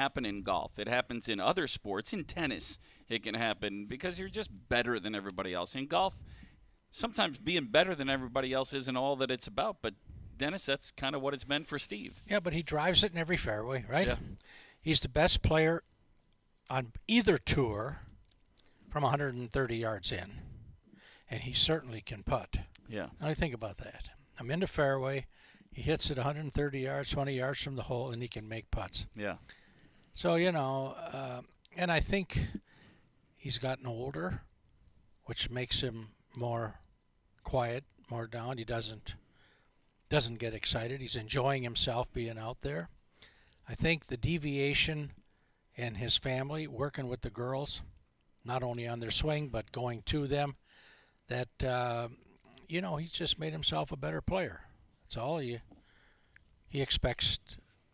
happen in golf. It happens in other sports. In tennis, it can happen because you're just better than everybody else. In golf, sometimes being better than everybody else isn't all that it's about. But, Dennis, that's kind of what it's been for Steve. Yeah, but he drives it in every fairway, right? Yeah. He's the best player on either tour from 130 yards in. And he certainly can putt. Yeah. Now I think about that. I'm in the fairway. He hits it 130 yards, 20 yards from the hole, and he can make putts. Yeah. So, and I think he's gotten older, which makes him more quiet, more down. He doesn't get excited. He's enjoying himself being out there. I think the deviation and his family, working with the girls, not only on their swing, but going to them, that, he's just made himself a better player. That's all he expects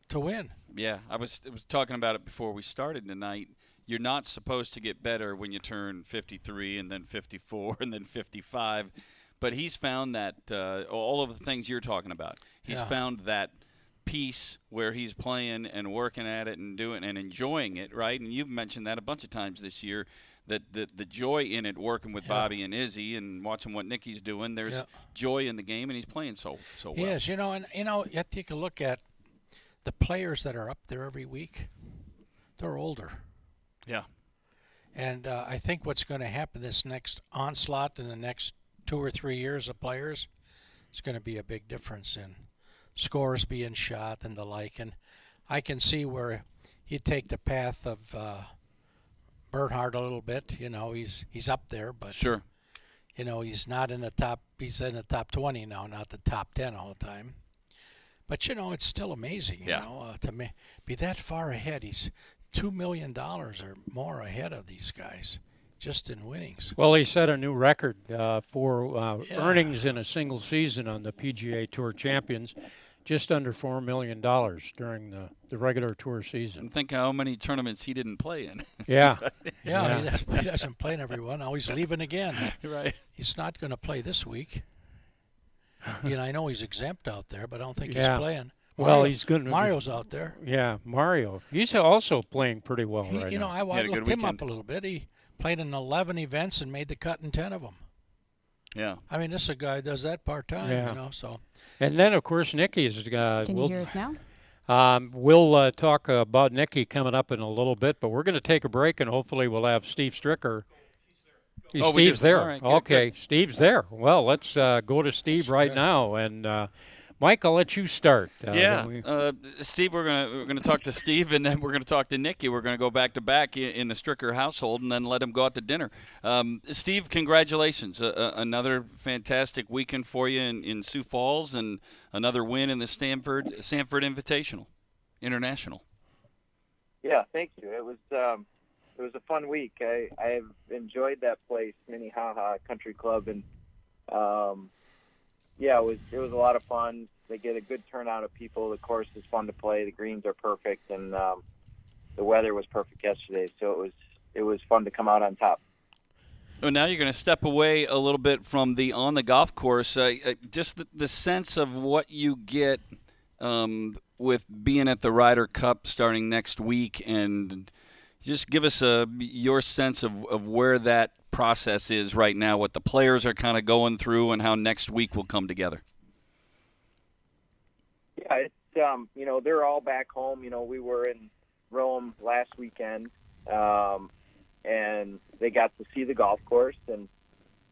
to win. Yeah, I was talking about it before we started tonight. You're not supposed to get better when you turn 53 and then 54 and then 55. But he's found that all of the things you're talking about. He's found that piece where he's playing and working at it and doing and enjoying it, right? And you've mentioned that a bunch of times this year, that the joy in it, working with Bobby and Izzy and watching what Nikki's doing. There's joy in the game, and he's playing so well. Yes, and you have to take a look at the players that are up there every week. They're older. Yeah. And I think what's going to happen this next onslaught in the next 2 or 3 years of players, it's going to be a big difference in scores being shot and the like. And I can see where he'd take the path of Bernhard a little bit. He's up there, but sure. He's not in the top. He's in the top 20 now, not the top 10 all the time. But it's still amazing. To be that far ahead. He's $2 million or more ahead of these guys, just in winnings. Well, he set a new record for earnings in a single season on the PGA Tour Champions, just under $4 million during the regular tour season. And think how many tournaments he didn't play in. Yeah. He doesn't play in every one. Now he's leaving again. Right. He's not going to play this week. I know he's exempt out there, but I don't think he's playing. He's good. Mario's out there. Yeah, Mario. He's also playing pretty well right now. I looked him up a little bit. He played in 11 events and made the cut in 10 of them. Yeah. I mean, this is a guy who does that part-time, so. And then, of course, Nikki is. Can you hear us now? We'll talk about Nikki coming up in a little bit, but we're going to take a break, and hopefully we'll have Steve Stricker. Steve's there. Right, good. Steve's there. Well, let's go to Steve Sure. now, and Mike, I'll let you start. Steve, we're gonna talk to Steve, and then we're gonna talk to Nikki. We're gonna go back to back in the Stricker household, and then let him go out to dinner. Steve, congratulations! Another fantastic weekend for you in Sioux Falls, and another win in the Sanford Invitational International. Yeah, thank you. It was a fun week. I've enjoyed that place, Minnehaha Country Club, and it was a lot of fun. They get a good turnout of people. The course is fun to play. The greens are perfect, and the weather was perfect yesterday. So it was fun to come out on top. Well, now you're going to step away a little bit from on the golf course. Just the sense of what you get with being at the Ryder Cup starting next week, and just give us your sense of where that process is right now, what the players are kind of going through, and how next week will come together. Yeah, it's they're all back home. We were in Rome last weekend, and they got to see the golf course and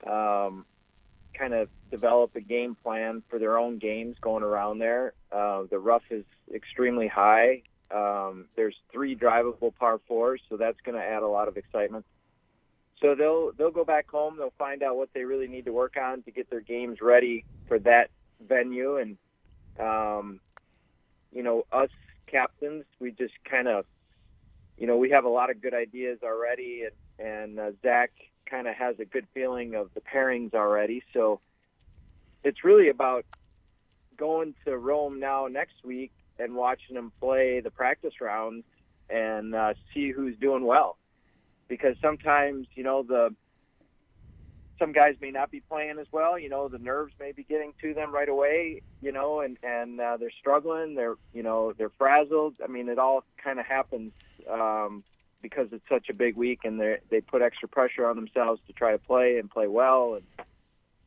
kind of develop a game plan for their own games going around there. The rough is extremely high. There's 3 drivable par 4s, so that's going to add a lot of excitement. So they'll go back home. They'll find out what they really need to work on to get their games ready for that venue. And us captains, we just kind of, we have a lot of good ideas already, and Zach kind of has a good feeling of the pairings already. So it's really about going to Rome now next week and watching them play the practice rounds and see who's doing well. Because sometimes, some guys may not be playing as well. You know, the nerves may be getting to them right away, you know, and they're struggling. They're frazzled. I mean, it all kind of happens because it's such a big week, and they put extra pressure on themselves to try to play and play well.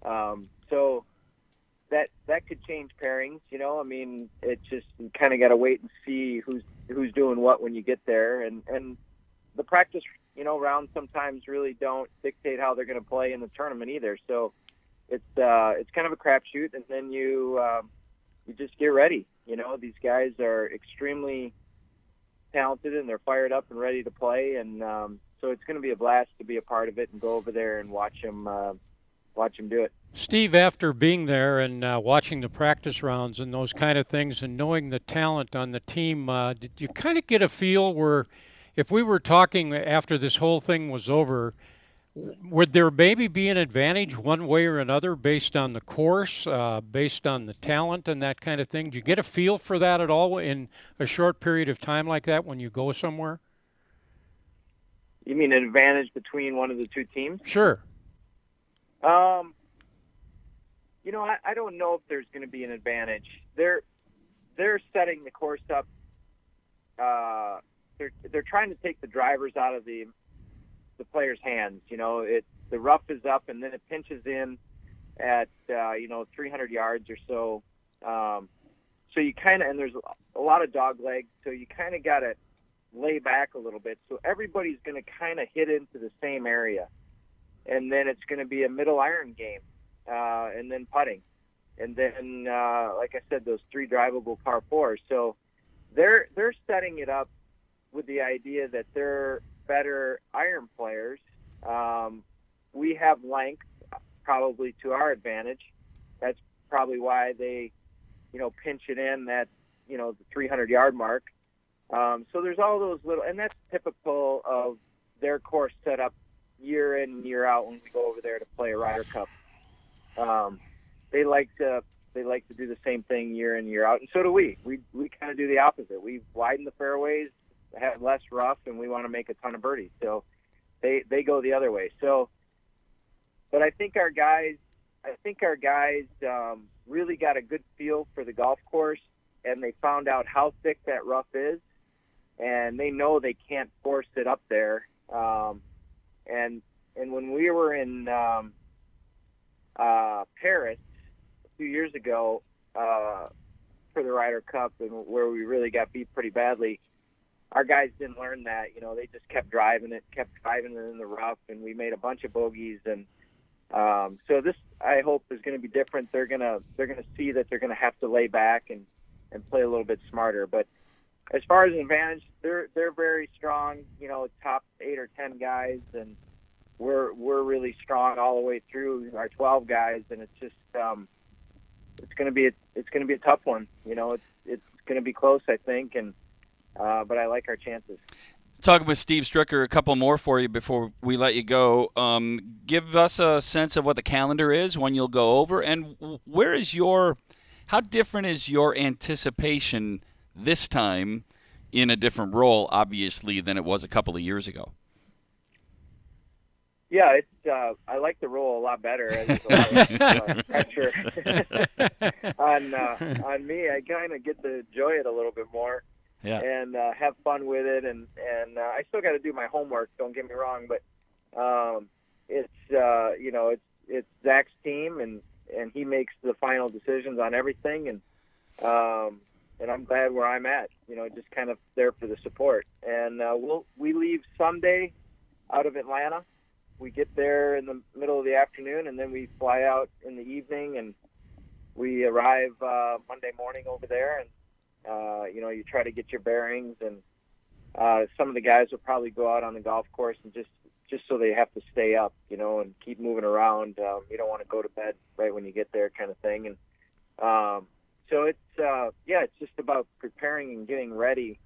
And so that could change pairings, you know. I mean, it just, you kind of got to wait and see who's doing what when you get there. And the practice, you know, rounds sometimes really don't dictate how they're going to play in the tournament either. So it's kind of a crapshoot, and then you just get ready. You know, these guys are extremely talented, and they're fired up and ready to play, and so it's going to be a blast to be a part of it and go over there and watch them do it. Steve, after being there and watching the practice rounds and those kind of things and knowing the talent on the team, did you kind of get a feel where, if we were talking after this whole thing was over, would there maybe be an advantage one way or another based on the course, based on the talent and that kind of thing? Do you get a feel for that at all in a short period of time like that when you go somewhere? You mean an advantage between one of the two teams? Sure. You know, I don't know if there's going to be an advantage. They're setting the course up. They're trying to take the drivers out of the players' hands. You know, the rough is up, and then it pinches in at 300 yards or so. So you kind of, and there's a lot of dog legs, so you kind of got to lay back a little bit. So everybody's going to kind of hit into the same area, and then it's going to be a middle iron game, and then putting, and then like I said, those 3 drivable par 4s. So they're setting it up with the idea that they're better iron players. We have length probably to our advantage. That's probably why they, you know, pinch it in at, you know, the 300-yard mark. So there's all those little, and that's typical of their course setup year in and year out when we go over there to play a Ryder Cup. They like to do the same thing year in, year out, and so do we. We kind of do the opposite. We widen the fairways, have less rough, and we want to make a ton of birdies. So they go the other way. So, but I think our guys really got a good feel for the golf course, and they found out how thick that rough is, and they know they can't force it up there. And when we were in Paris a few years ago for the Ryder Cup, and where we really got beat pretty badly, our guys didn't learn that. You know, they just kept driving it in the rough, and we made a bunch of bogeys. And so this, I hope, is going to be different. They're gonna see that they're going to have to lay back and play a little bit smarter. But as far as an advantage, they're very strong. You know, top 8 or 10 guys, and we're really strong all the way through our 12 guys. And it's just it's going to be a tough one. You know, it's going to be close, I think, and but I like our chances. Talking with Steve Stricker, a couple more for you before we let you go. Give us a sense of what the calendar is when you'll go over, and how different is your anticipation this time in a different role, obviously, than it was a couple of years ago? Yeah, I like the role a lot better. There's a lot of pressure on me. I kind of get to enjoy it a little bit more. Yeah. And have fun with it, and I still got to do my homework. Don't get me wrong, but it's Zach's team, and he makes the final decisions on everything, and I'm glad where I'm at. You know, just kind of there for the support. And we leave Sunday out of Atlanta. We get there in the middle of the afternoon, and then we fly out in the evening, and we arrive Monday morning over there, and you try to get your bearings, and some of the guys will probably go out on the golf course and just so they have to stay up, you know, and keep moving around. You don't want to go to bed right when you get there, kind of thing. And so it's just about preparing and getting ready,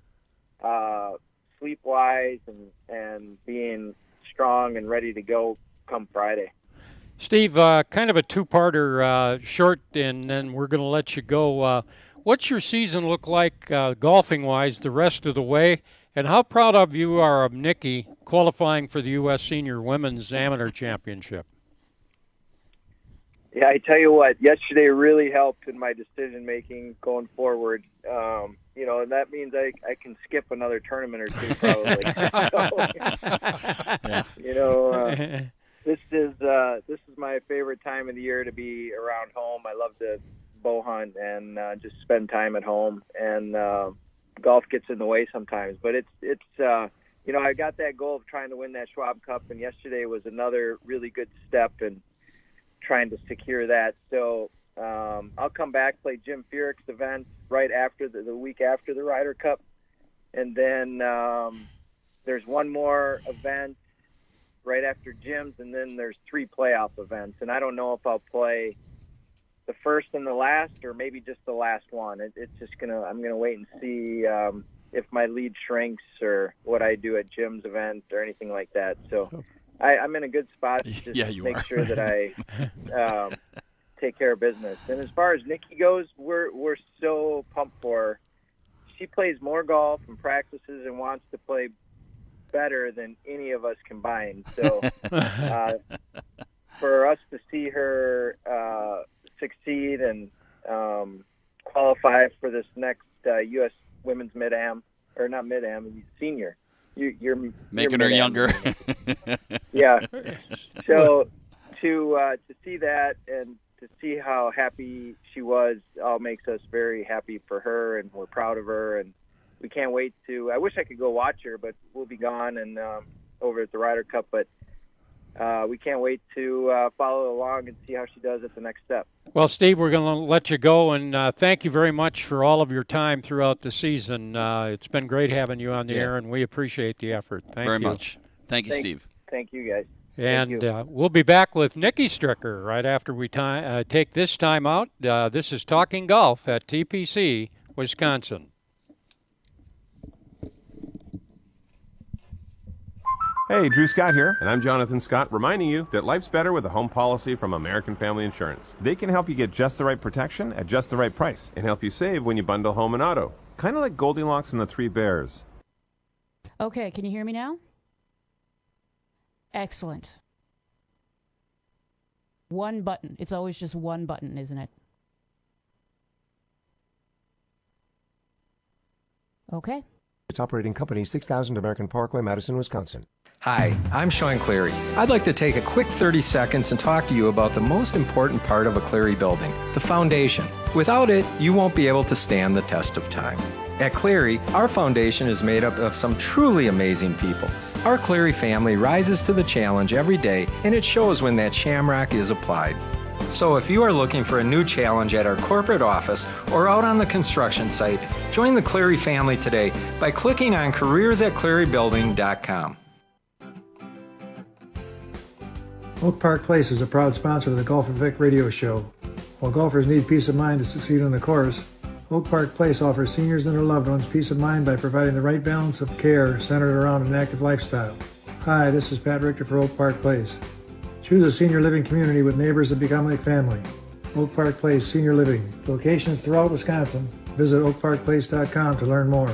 sleep-wise, and being strong and ready to go come Friday. Steve, kind of a two-parter, short, and then we're going to let you go. What's your season look like golfing-wise the rest of the way, and how proud of you are of Nikki qualifying for the U.S. Senior Women's Amateur Championship? Yeah, I tell you what, yesterday really helped in my decision making going forward. And that means I can skip another tournament or two probably. This is my favorite time of the year to be around home. I love to bow hunt and just spend time at home. And golf gets in the way sometimes, but it's I got that goal of trying to win that Schwab Cup, and yesterday was another really good step in trying to secure that. So I'll come back, play Jim Furyk's event right after the week after the Ryder Cup, and then there's one more event right after Jim's, and then there's 3 playoff events. And I don't know if I'll play the first and the last, or maybe just the last one. It's just I'm gonna wait and see if my lead shrinks or what I do at Jim's event or anything like that. So I'm in a good spot to just make sure that I take care of business. And as far as Nikki goes, we're so pumped for her. She plays more golf and practices and wants to play better than any of us combined. So for us to see her succeed and qualify for this next U.S. Women's Mid-Am, or not Mid-Am, senior. You're making her younger. Yeah. So to see that and to see how happy she was all makes us very happy for her, and we're proud of her, and we can't wait to. I wish I could go watch her, but we'll be gone and over at the Ryder Cup. But we can't wait to follow along and see how she does at the next step. Well, Steve, we're going to let you go, and thank you very much for all of your time throughout the season. It's been great having you on the air, and we appreciate the effort. Thank you very much. Thank you, Steve. Thank you, guys. And we'll be back with Nikki Stricker right after we take this time out. This is Talking Golf at TPC, Wisconsin. Hey, Drew Scott here, and I'm Jonathan Scott, reminding you that life's better with a home policy from American Family Insurance. They can help you get just the right protection at just the right price and help you save when you bundle home and auto. Kind of like Goldilocks and the Three Bears. Okay, can you hear me now? Excellent. One button. It's always just one button, isn't it? Okay. Its operating company, 6000 American Parkway, Madison, Wisconsin. Hi, I'm Sean Cleary. I'd like to take a quick 30 seconds and talk to you about the most important part of a Cleary building, the foundation. Without it, you won't be able to stand the test of time. At Cleary, our foundation is made up of some truly amazing people. Our Cleary family rises to the challenge every day, and it shows when that shamrock is applied. So if you are looking for a new challenge at our corporate office or out on the construction site, join the Cleary family today by clicking on careersatclearybuilding.com. Oak Park Place is a proud sponsor of the Golf Effect radio show. While golfers need peace of mind to succeed on the course, Oak Park Place offers seniors and their loved ones peace of mind by providing the right balance of care centered around an active lifestyle. Hi, this is Pat Richter for Oak Park Place. Choose a senior living community with neighbors that become like family. Oak Park Place Senior Living. Locations throughout Wisconsin. Visit oakparkplace.com to learn more.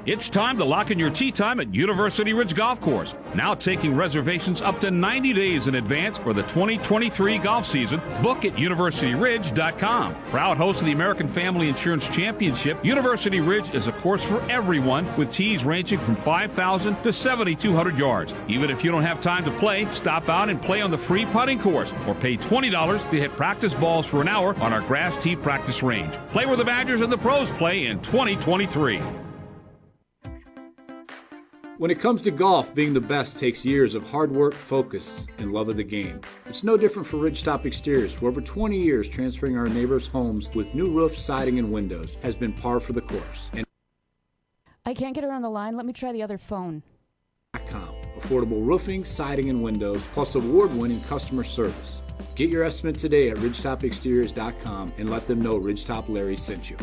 It's time to lock in your tee time at University Ridge Golf Course. Now taking reservations up to 90 days in advance for the 2023 golf season. Book at universityridge.com. Proud host of the American Family Insurance Championship, University Ridge is a course for everyone with tees ranging from 5,000 to 7,200 yards. Even if you don't have time to play, stop out and play on the free putting course or pay $20 to hit practice balls for an hour on our grass tee practice range. Play where the Badgers and the pros play in 2023. When it comes to golf, being the best takes years of hard work, focus, and love of the game. It's no different for Ridgetop Exteriors. For over 20 years, transferring our neighbors' homes with new roofs, siding, and windows has been par for the course. And I can't get her on the line. Let me try the other phone. Affordable roofing, siding, and windows, plus award-winning customer service. Get your estimate today at ridgetopexteriors.com and let them know Ridgetop Larry sent you.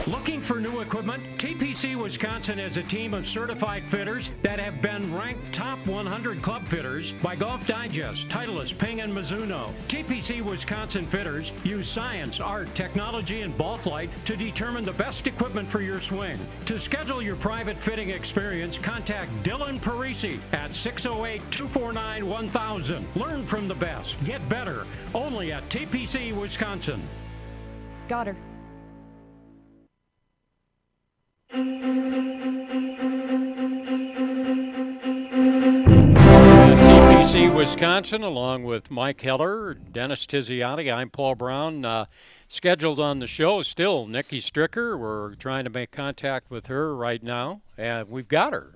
Looking for new equipment? TPC Wisconsin has a team of certified fitters that have been ranked top 100 Club Fitters by Golf Digest, Titleist, Ping, and Mizuno. TPC Wisconsin Fitters use science, art, technology, and ball flight to determine the best equipment for your swing. To schedule your private fitting experience, contact Dylan Parisi at 608-249-1000. Learn from the best. Get better. Only at TPC Wisconsin. Got her. TPC Wisconsin, along with Mike Heller, Dennis Tiziani. I'm Paul Braun. Scheduled on the show still Nikki Stricker. We're trying to make contact with her right now, and we've got her.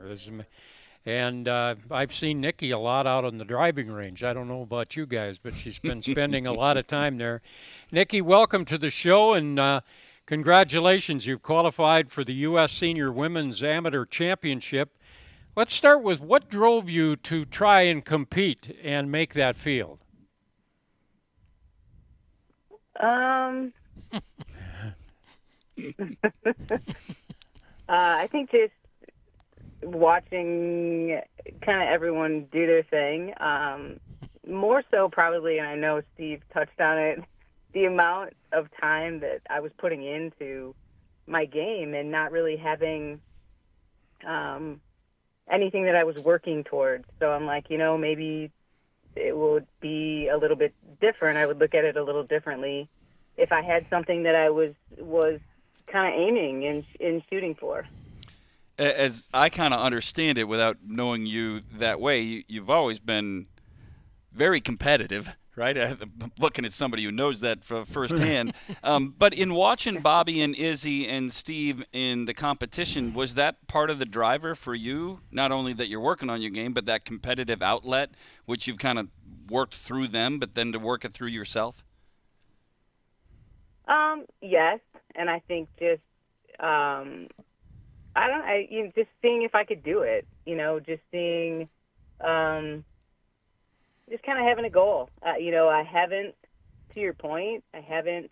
And I've seen Nikki a lot out on the driving range. I don't know about you guys, but she's been spending a lot of time there. Nikki, welcome to the show, and congratulations. You've qualified for the U.S. Senior Women's Amateur Championship. Let's start with what drove you to try and compete and make that field? I think just watching kind of everyone do their thing. More so probably, and I know Steve touched on it, the amount of time that I was putting into my game and not really having anything that I was working towards. So I'm like, maybe it would be a little bit different. I would look at it a little differently if I had something that I was kind of aiming and shooting for. As I kind of understand it, without knowing you that way, you've always been very competitive, right? I'm looking at somebody who knows that firsthand. But in watching Bobby and Izzy and Steve in the competition, was that part of the driver for you? Not only that you're working on your game, but that competitive outlet, which you've kind of worked through them, but then to work it through yourself? Yes, and I think just just seeing if I could do it. Just seeing, just kind of having a goal. I haven't, to your point, I haven't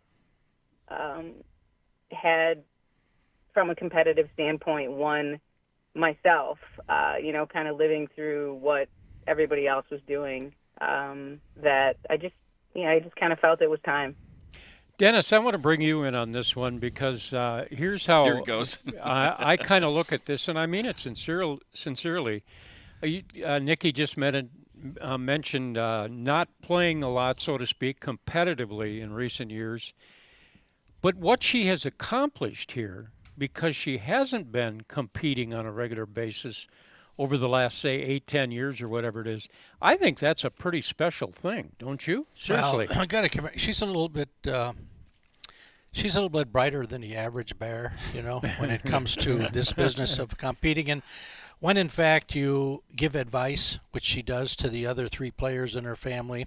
had, from a competitive standpoint, won myself. Kind of living through what everybody else was doing. That I just kind of felt it was time. Dennis, I want to bring you in on this one because here's how Here it goes. I kind of look at this, and I mean it sincerely. Nikki just mentioned not playing a lot, so to speak, competitively in recent years. But what she has accomplished here, because she hasn't been competing on a regular basis over the last, say, 8-10 years or whatever it is, I think that's a pretty special thing, don't you? Seriously. Well, I got to she's a little bit brighter than the average bear, when it comes to this business of competing. And when, in fact, you give advice, which she does to the other 3 players in her family,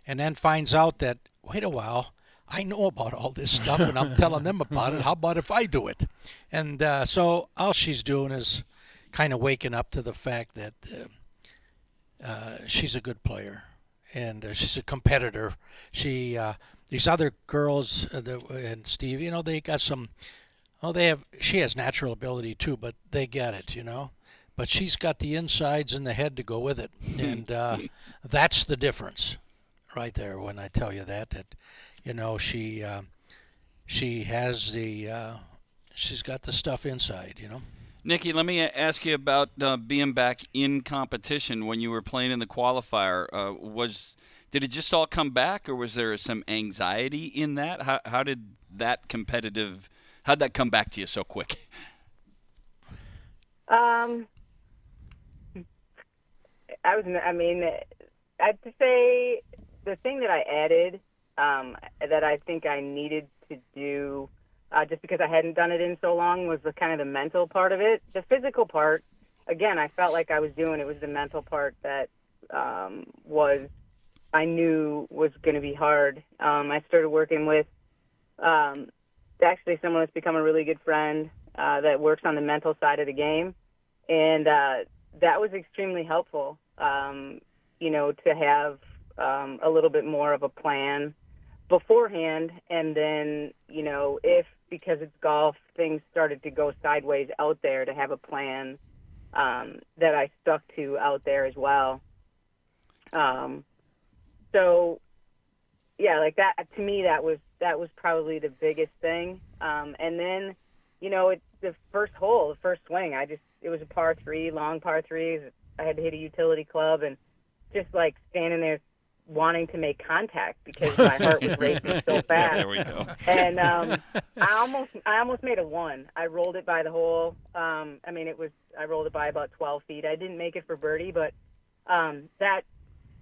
and then finds out that, wait a while, I know about all this stuff, and I'm telling them about it. How about if I do it? And so all she's doing is kind of waking up to the fact that she's a good player, and she's a competitor. She these other girls and Steve, they got some. Oh, she has natural ability too, but they get it, But she's got the insides and the head to go with it, and that's the difference, right there. When I tell you that she has she's got the stuff inside, Nikki, let me ask you about being back in competition when you were playing in the qualifier. Did it just all come back, or was there some anxiety in that? How did that how'd that come back to you so quick? I have to say the thing that I added that I think I needed to do just because I hadn't done it in so long was the kind of the mental part of it. The physical part, again, I felt like I was doing. It was the mental part that I knew was going to be hard. I started working with actually someone that's become a really good friend that works on the mental side of the game. And that was extremely helpful, to have a little bit more of a plan beforehand. And then, if, because it's golf, things started to go sideways out there, to have a plan that I stuck to out there as well. So yeah, like that, to me, that was probably the biggest thing. And then, the first hole, the first swing, it was a par 3, long par 3. I had to hit a utility club, and just like standing there wanting to make contact because my heart was racing so fast. Yeah, there we go. And I almost made a 1. I rolled it by the hole. I rolled it by about 12 feet. I didn't make it for birdie, but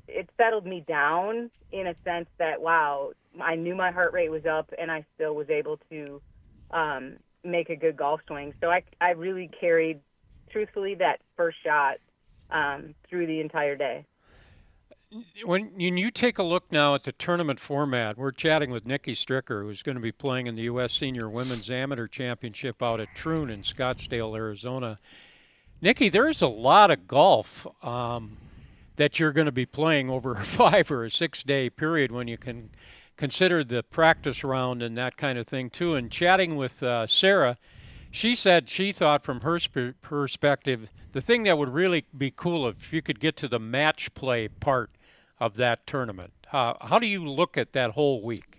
it settled me down in a sense that, wow, I knew my heart rate was up, and I still was able to make a good golf swing. So I really carried, truthfully, that first shot through the entire day. When you take a look now at the tournament format, we're chatting with Nikki Stricker, who's going to be playing in the U.S. Senior Women's Amateur Championship out at Troon in Scottsdale, Arizona. Nikki, there's a lot of golf that you're going to be playing over a 5 or a 6 day period when you can consider the practice round and that kind of thing too. And chatting with Sarah, she said she thought from her perspective, the thing that would really be cool if you could get to the match play part of that tournament. How do you look at that whole week?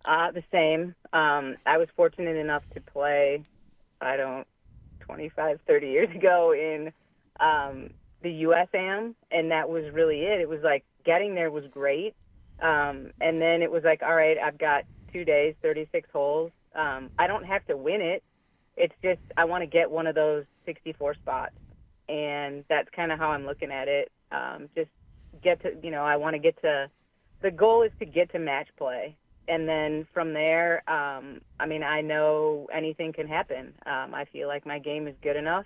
The same. I was fortunate enough to play, 25, 30 years ago in the U.S. Am, and that was really it. It was like getting there was great. And then it was like, all right, I've got 2 days, 36 holes. I don't have to win it. It's just I want to get one of those 64 spots. And that's kind of how I'm looking at it. Just get to, I want to get to, the goal is to get to match play. And then from there, I know anything can happen. I feel like my game is good enough.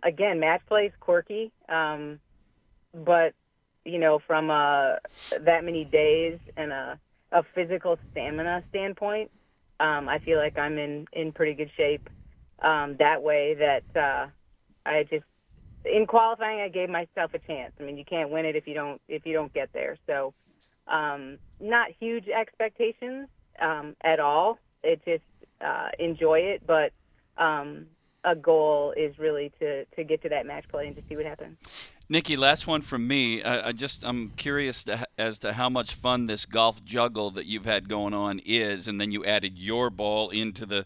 Again, match play is quirky, but, from that many days and a physical stamina standpoint, I feel like I'm in pretty good shape that way that in qualifying, I gave myself a chance. I mean, you can't win it if you don't get there. So not huge expectations at all. It just enjoy it, but a goal is really to get to that match play and to see what happens. Nikki, last one from me. I'm curious as to how much fun this golf juggle that you've had going on is, and then you added your ball into the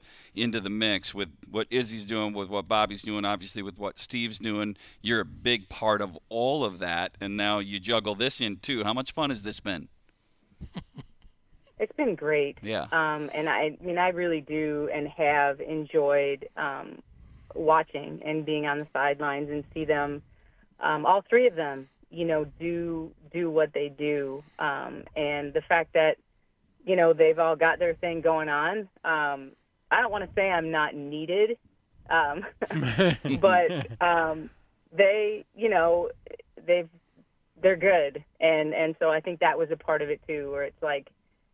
mix with what Izzy's doing, with what Bobby's doing, obviously with what Steve's doing. You're a big part of all of that, and now you juggle this in too. How much fun has this been? It's been great. Yeah. And I really do and have enjoyed watching and being on the sidelines and see them. All three of them, do what they do. And the fact that, they've all got their thing going on. I don't want to say I'm not needed, but they're good. And so I think that was a part of it too, where it's like,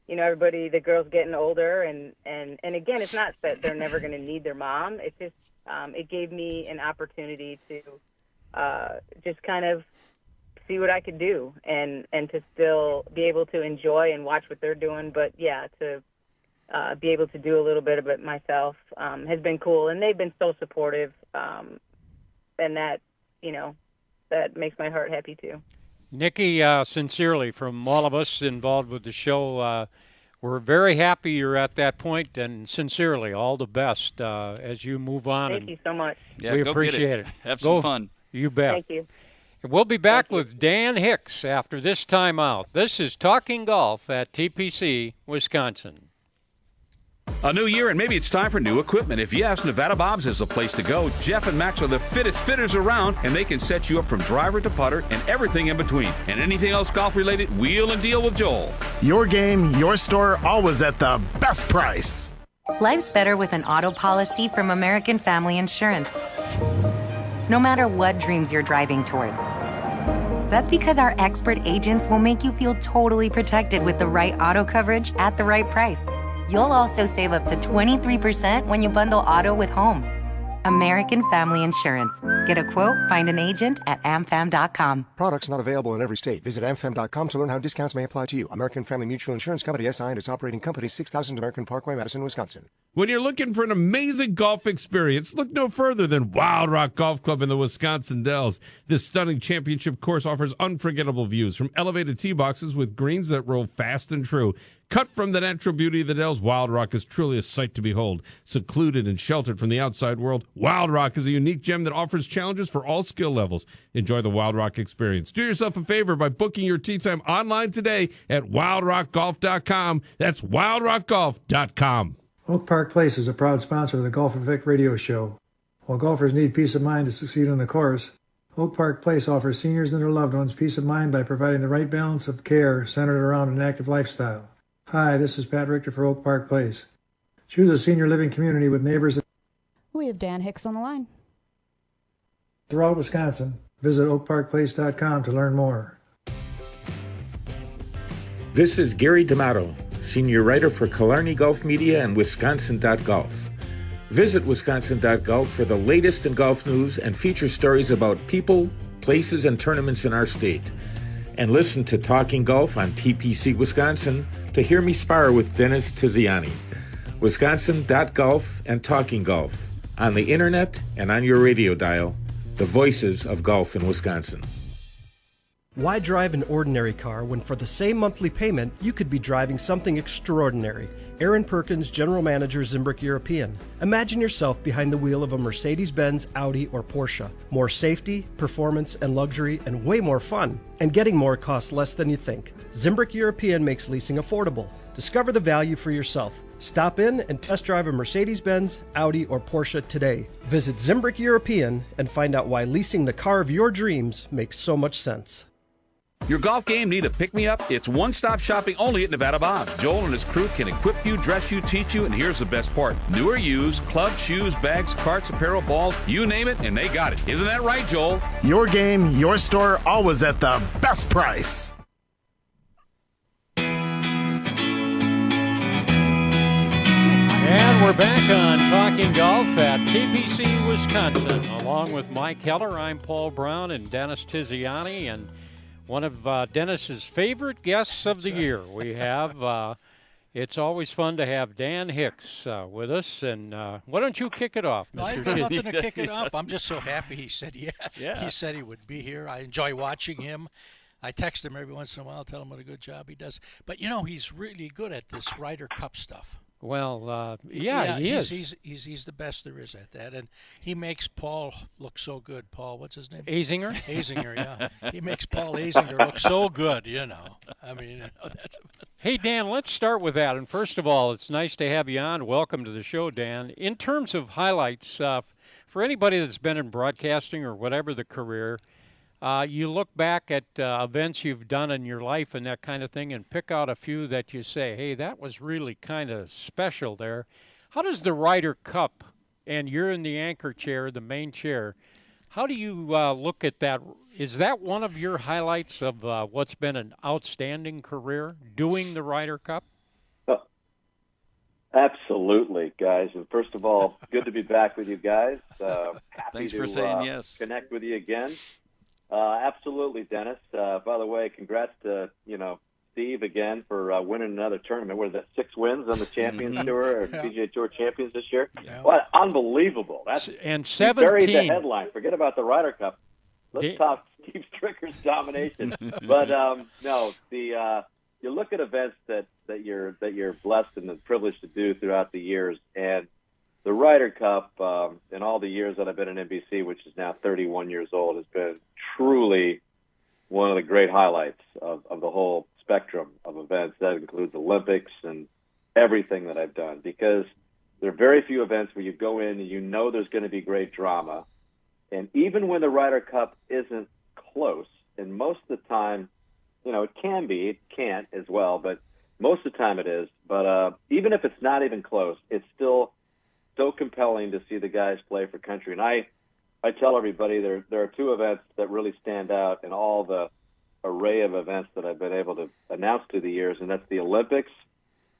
everybody, the girls getting older and again, it's not that they're never going to need their mom. It's just, it gave me an opportunity to just kind of see what I could do and to still be able to enjoy and watch what they're doing. But yeah, to be able to do a little bit of it myself has been cool. And they've been so supportive. And that, that makes my heart happy too. Nikki, sincerely, from all of us involved with the show, we're very happy you're at that point, and sincerely, all the best as you move on. Thank you so much. Yeah, we appreciate it. Have some fun. You bet. Thank you. We'll be back with Dan Hicks after this timeout. This is Talking Golf at TPC, Wisconsin. A new year, and maybe it's time for new equipment. If yes, Nevada Bob's is the place to go. Jeff and Max are the fittest fitters around, and they can set you up from driver to putter and everything in between. And anything else golf-related, wheel and deal with Joel. Your game, your store, always at the best price. Life's better with an auto policy from American Family Insurance. No matter what dreams you're driving towards. That's because our expert agents will make you feel totally protected with the right auto coverage at the right price. You'll also save up to 23% when you bundle auto with home. American Family Insurance. Get a quote, find an agent at amfam.com. Products not available in every state. Visit amfam.com to learn how discounts may apply to you. American Family Mutual Insurance Company, SI, and its operating company, 6000 American Parkway, Madison, Wisconsin. When you're looking for an amazing golf experience, look no further than Wild Rock Golf Club in the Wisconsin Dells. This stunning championship course offers unforgettable views from elevated tee boxes with greens that roll fast and true. Cut from the natural beauty of the Dells, Wild Rock is truly a sight to behold. Secluded and sheltered from the outside world, Wild Rock is a unique gem that offers challenges for all skill levels. Enjoy the Wild Rock experience. Do yourself a favor by booking your tee time online today at wildrockgolf.com. That's wildrockgolf.com. Oak Park Place is a proud sponsor of the Golf and Vic radio show. While golfers need peace of mind to succeed on the course, Oak Park Place offers seniors and their loved ones peace of mind by providing the right balance of care centered around an active lifestyle. Hi, this is Pat Richter for Oak Park Place. Choose a senior living community with neighbors We have Dan Hicks on the line. throughout Wisconsin. Visit oakparkplace.com to learn more. This is Gary D'Amato, senior writer for Killarney Golf Media and Wisconsin.golf. Visit Wisconsin.golf for the latest in golf news and feature stories about people, places, and tournaments in our state. And listen to Talking Golf on TPC Wisconsin to hear me spar with Dennis Tiziani. Wisconsin.golf and Talking Golf on the internet and on your radio dial, the voices of golf in Wisconsin. Why drive an ordinary car when for the same monthly payment you could be driving something extraordinary? Aaron Perkins, General Manager, Zimbrick European. Imagine yourself behind the wheel of a Mercedes-Benz, Audi, or Porsche. More safety, performance, and luxury, and way more fun. And getting more costs less than you think. Zimbrick European makes leasing affordable. Discover the value for yourself. Stop in and test drive a Mercedes-Benz, Audi, or Porsche today. Visit Zimbrick European and find out why leasing the car of your dreams makes so much sense. Your golf game need a pick-me-up? It's one-stop shopping only at Nevada Bob's. Joel and his crew can equip you, dress you, teach you, and here's the best part. New or used, clubs, shoes, bags, carts, apparel, balls, you name it, and they got it. Isn't that right, Joel? Your game, your store, always at the best price. And we're back on Talking Golf at TPC Wisconsin. Along with Mike Heller, I'm Paul Braun and Dennis Tiziani, and one of Dennis's favorite guests of the year. We have, it's always fun to have Dan Hicks with us, and why don't you kick it off, No, I Mr. have nothing Tiz- to kick it off. I'm just so happy he said Yeah. He said he would be here. I enjoy watching him. I text him every once in a while, tell him what a good job he does. But, you know, he's really good at this Ryder Cup stuff. Well, yeah, he is. He's the best there is at that, and he makes Paul look so good. Paul, what's his name? Azinger? Azinger, yeah. He makes Paul Azinger look so good, you know. I mean, you know, that's. Hey, Dan, let's start with that. And first of all, it's nice to have you on. Welcome to the show, Dan. In terms of highlights, for anybody that's been in broadcasting or whatever the career, you look back at events you've done in your life and that kind of thing and pick out a few that you say, hey, that was really kind of special there. How does the Ryder Cup, and you're in the anchor chair, the main chair, how do you look at that? Is that one of your highlights of what's been an outstanding career, doing the Ryder Cup? Oh, absolutely, guys. And first of all, good to be back with you guys. Happy Thanks to for saying yes. Connect with you again. Absolutely, Dennis. By the way, congrats to Steve again for winning another tournament. What is that? 6 wins on the Champions Tour or PGA Tour Champions this year. Yeah. What unbelievable! That's and 17. Buried the headline. Forget about the Ryder Cup. Let's talk Steve Stricker's domination. But no, you look at events that you're blessed and privileged to do throughout the years, and the Ryder Cup, in all the years that I've been in NBC, which is now 31 years old, has been truly one of the great highlights of the whole spectrum of events. That includes Olympics and everything that I've done, because there are very few events where you go in and you know there's going to be great drama. And even when the Ryder Cup isn't close, and most of the time, it can be, it can't as well, but most of the time it is. But even if it's not even close, it's still so compelling to see the guys play for country. And I tell everybody there are 2 events that really stand out in all the array of events that I've been able to announce through the years, and that's the Olympics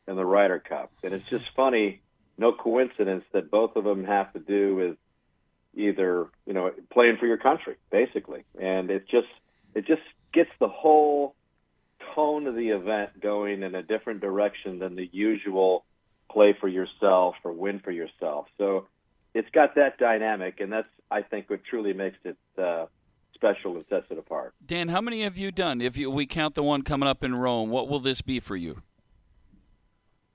and the Ryder Cup. And it's just funny, no coincidence that both of them have to do with either, playing for your country, basically. And it just gets the whole tone of the event going in a different direction than the usual play for yourself or win for yourself. So it's got that dynamic, and that's, I think, what truly makes it special and sets it apart. Dan, how many have you done? If we count the one coming up in Rome, what will this be for you?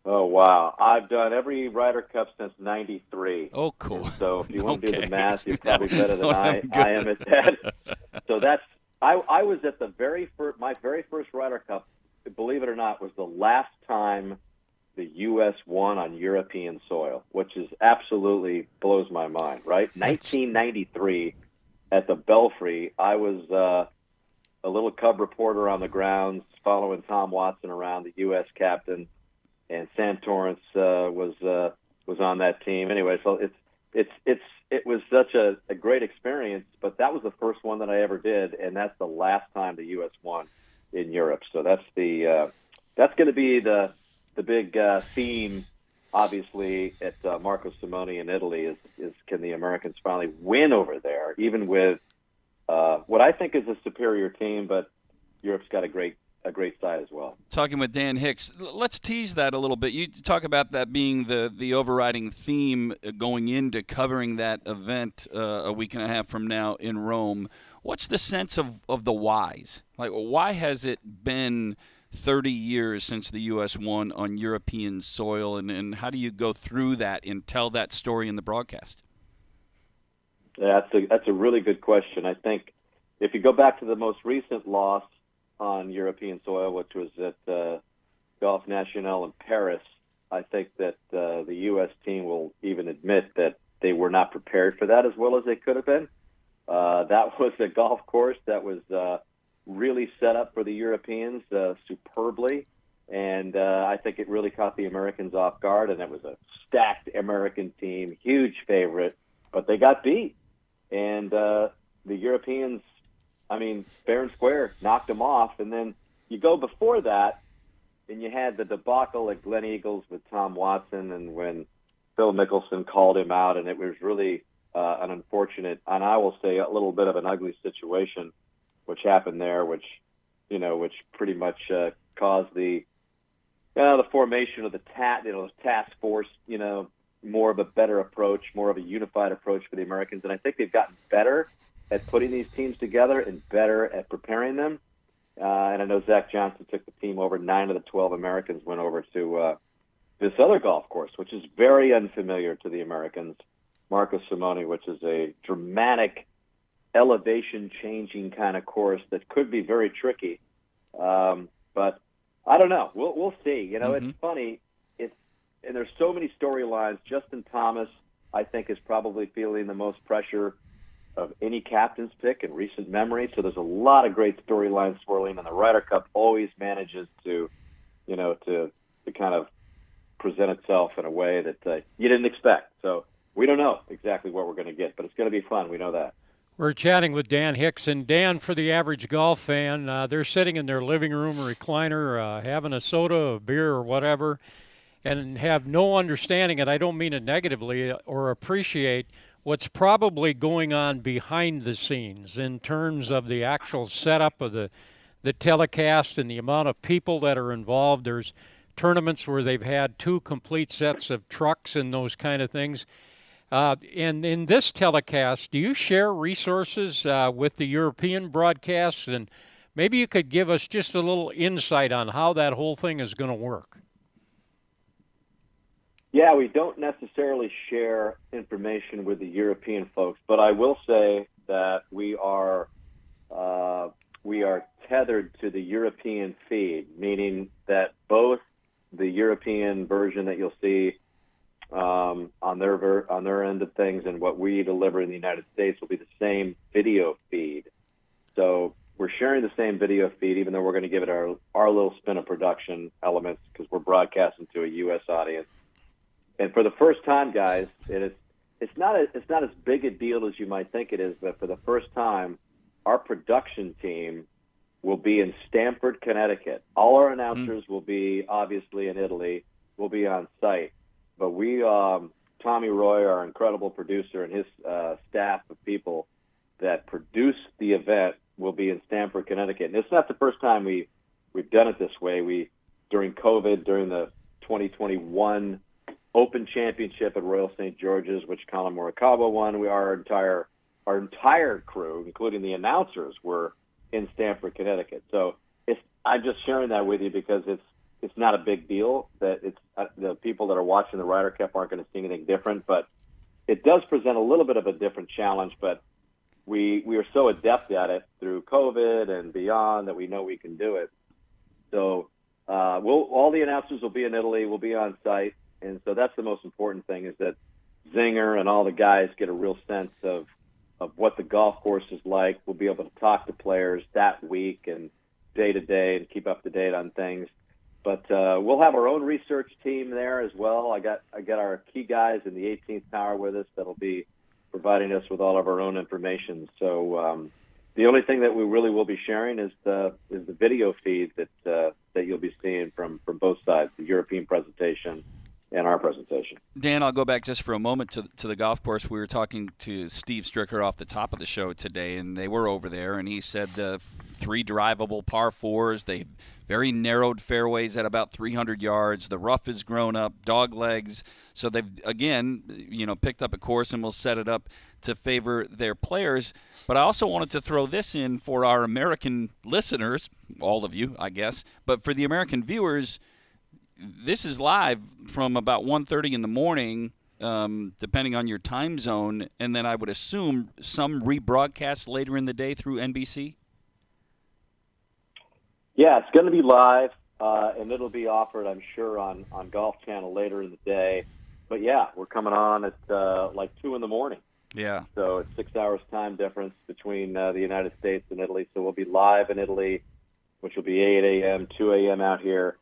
Oh, wow. I've done every Ryder Cup since '93. Oh, cool. And so if you want to do the math, you're probably better than I am at that. So I was at my very first Ryder Cup, believe it or not, was the last time the U.S. won on European soil, which is absolutely blows my mind, right? 1993 at the Belfry, I was a little cub reporter on the grounds following Tom Watson around, the U.S. captain, and Sam Torrance was on that team. Anyway, so it was such a great experience, but that was the first one that I ever did, and that's the last time the U.S. won in Europe. So that's going to be the big theme, obviously, at Marco Simone in Italy is can the Americans finally win over there, even with what I think is a superior team, but Europe's got a great side as well. Talking with Dan Hicks, let's tease that a little bit. You talk about that being the overriding theme going into covering that event a week and a half from now in Rome. What's the sense of the whys? Like, why has it been 30 years since the U.S. won on European soil, and how do you go through that and tell that story in the broadcast? Yeah, that's a really good question. I think if you go back to the most recent loss on European soil, which was at Golf National in Paris, I think that the U.S. team will even admit that they were not prepared for that as well as they could have been. That was a golf course that was really set up for the Europeans superbly, and I think it really caught the Americans off guard, and it was a stacked American team, huge favorite, but they got beat. And the Europeans, I mean, fair and square, knocked them off. And then you go before that, and you had the debacle at Glen Eagles with Tom Watson, and when Phil Mickelson called him out, and it was really an unfortunate, and I will say a little bit of an ugly situation, which happened there, which pretty much caused the formation of the task force, more of a better approach, more of a unified approach for the Americans. And I think they've gotten better at putting these teams together and better at preparing them. And I know Zach Johnson took the team over. 9 of the 12 Americans went over to this other golf course, which is very unfamiliar to the Americans, Marco Simone, which is a dramatic, elevation-changing kind of course that could be very tricky. But I don't know. We'll see. It's funny. And there's so many storylines. Justin Thomas, I think, is probably feeling the most pressure of any captain's pick in recent memory. So there's a lot of great storylines swirling, and the Ryder Cup always manages to kind of present itself in a way that you didn't expect. So we don't know exactly what we're going to get, but it's going to be fun. We know that. We're chatting with Dan Hicks. And Dan, for the average golf fan, they're sitting in their living room or recliner, having a soda, a beer, or whatever, and have no understanding, and I don't mean it negatively, or appreciate what's probably going on behind the scenes in terms of the actual setup of the telecast and the amount of people that are involved. There's tournaments where they've had 2 complete sets of trucks and those kind of things. And in this telecast, do you share resources with the European broadcasts? And maybe you could give us just a little insight on how that whole thing is going to work. Yeah, we don't necessarily share information with the European folks, but I will say that we are tethered to the European feed, meaning that both the European version that you'll see on their end of things and what we deliver in the United States will be the same video feed. So we're sharing the same video feed, even though we're going to give it our little spin of production elements because we're broadcasting to a U.S. audience. And for the first time, guys, it's not as big a deal as you might think it is, but for the first time, our production team will be in Sanford, Connecticut. All our announcers will be obviously in Italy. We'll be on site, but we Tommy Roy, our incredible producer, and his staff of people that produce the event will be in Sanford, Connecticut. And it's not the first time we've done it this way. During COVID, during the 2021 Open Championship at Royal St. George's, which Colin Morikawa won, our entire crew, including the announcers, were in Sanford, Connecticut. So I'm just sharing that with you because it's not a big deal. That it's the people that are watching the Ryder Cup aren't going to see anything different, but it does present a little bit of a different challenge. But we are so adept at it through COVID and beyond that we know we can do it. So all the announcers will be in Italy. We'll be on site, and so that's the most important thing, is that Zinger and all the guys get a real sense of what the golf course is like. We'll be able to talk to players that week and day to day and keep up to date on things. But we'll have our own research team there as well. I got our key guys in the 18th tower with us that'll be providing us with all of our own information. So the only thing that we really will be sharing is the video feed that you'll be seeing from both sides, the European presentation and our presentation. Dan, I'll go back just for a moment to the golf course. We were talking to Steve Stricker off the top of the show today, and they were over there, and he said 3 drivable par 4s. They very narrowed fairways at about 300 yards. The rough is grown up, dog legs. So they've, again, picked up a course and will set it up to favor their players. But I also wanted to throw this in for our American listeners, all of you, I guess, but for the American viewers, this is live from about 1:30 in the morning, depending on your time zone, and then I would assume some rebroadcast later in the day through NBC? Yeah, it's going to be live, and it'll be offered, I'm sure, on Golf Channel later in the day. But, yeah, we're coming on at like 2 in the morning. Yeah. So it's 6 hours time difference between the United States and Italy. So we'll be live in Italy, which will be 8 a.m., 2 a.m. out here.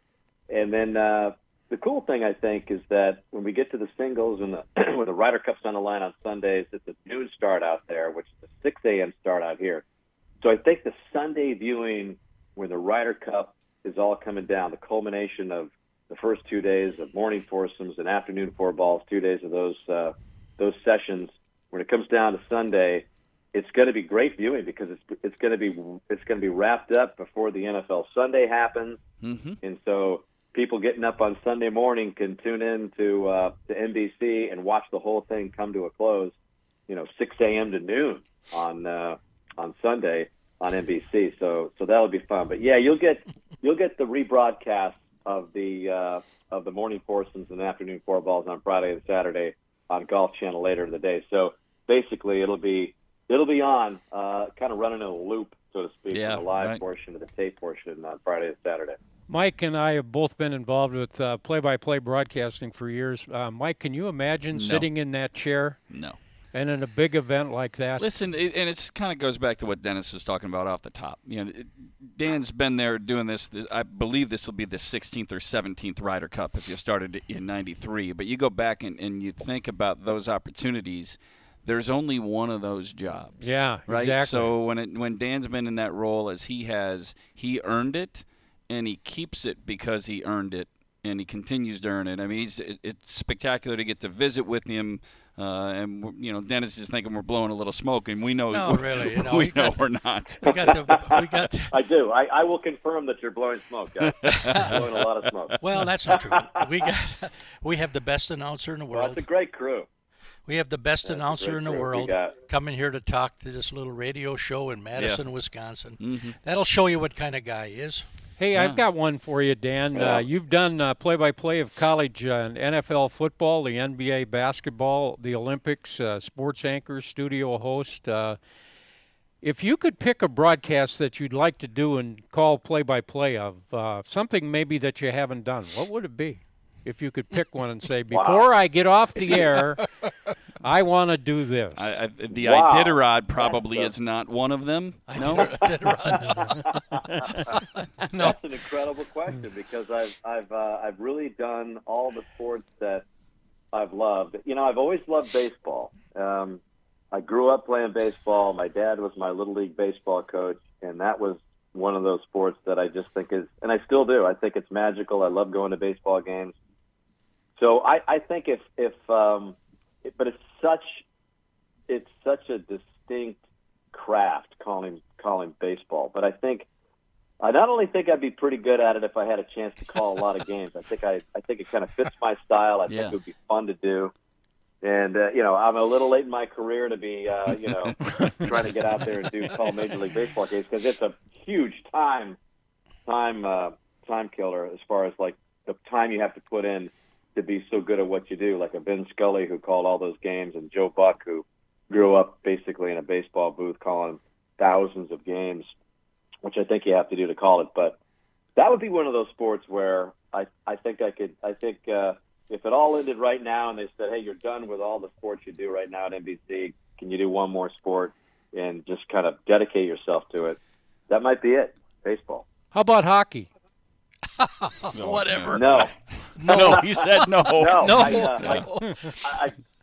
And then the cool thing, I think, is that when we get to the singles and when the Ryder Cup's on the line on Sundays, it's a noon start out there, which is a 6 a.m. start out here. So I think the Sunday viewing when the Ryder Cup is all coming down, the culmination of the first 2 days of morning foursomes and afternoon 4-balls, 2 days of those sessions, when it comes down to Sunday, it's going to be great viewing because it's going to be wrapped up before the NFL Sunday happens, and so people getting up on Sunday morning can tune in to NBC and watch the whole thing come to a close, 6 a.m. to noon on Sunday on NBC. So that'll be fun. But yeah, you'll get the rebroadcast of the morning foursomes and afternoon 4-balls on Friday and Saturday on Golf Channel later in the day. So basically, it'll be on kind of running in a loop, so to speak, from the live portion to the tape portion on Friday and Saturday. Mike and I have both been involved with play-by-play broadcasting for years. Mike, can you imagine sitting in that chair? No. And in a big event like that? Listen, and it kind of goes back to what Dennis was talking about off the top. Dan's been there doing this. I believe this will be the 16th or 17th Ryder Cup if you started in '93. But you go back and you think about those opportunities. There's only one of those jobs. Yeah, right? Exactly. So when Dan's been in that role as he has, he earned it, and he keeps it because he earned it, and he continues to earn it. I mean, it's spectacular to get to visit with him. And Dennis is thinking we're blowing a little smoke, and we know. No, really, we know we're not. We got. I do. I will confirm that you're blowing smoke, guys. You're blowing a lot of smoke. Well, that's not true. We have the best announcer in the world. Well, it's a great crew. We have the best announcer in the world coming here to talk to this little radio show in Madison, Wisconsin. Mm-hmm. That'll show you what kind of guy he is. Hey, I've got one for you, Dan. You've done play-by-play of college and NFL football, the NBA basketball, the Olympics, sports anchor, studio host. If you could pick a broadcast that you'd like to do and call play-by-play of, something maybe that you haven't done, what would it be? If you could pick one and say, before I get off the air, I want to do this. The Iditarod probably is not one of them. No? No. That's an incredible question because I've really done all the sports that I've loved. I've always loved baseball. I grew up playing baseball. My dad was my Little League baseball coach, and that was one of those sports that I just think is, and I still do. I think it's magical. I love going to baseball games. So I think if but it's such a distinct craft calling baseball. But I not only think I'd be pretty good at it if I had a chance to call a lot of games. I think it kind of fits my style. I think it would be fun to do. And I'm a little late in my career to be trying to get out there and call Major League Baseball games, because it's a huge time killer as far as like the time you have to put in to be so good at what you do. Like a Vin Scully who called all those games, and Joe Buck who grew up basically in a baseball booth calling thousands of games, which I think you have to do to call it. But that would be one of those sports where I think if it all ended right now and they said, hey, you're done with all the sports you do right now at NBC, can you do one more sport and just kind of dedicate yourself to it? That might be it, baseball. How about hockey? Whatever. No, he said no. No.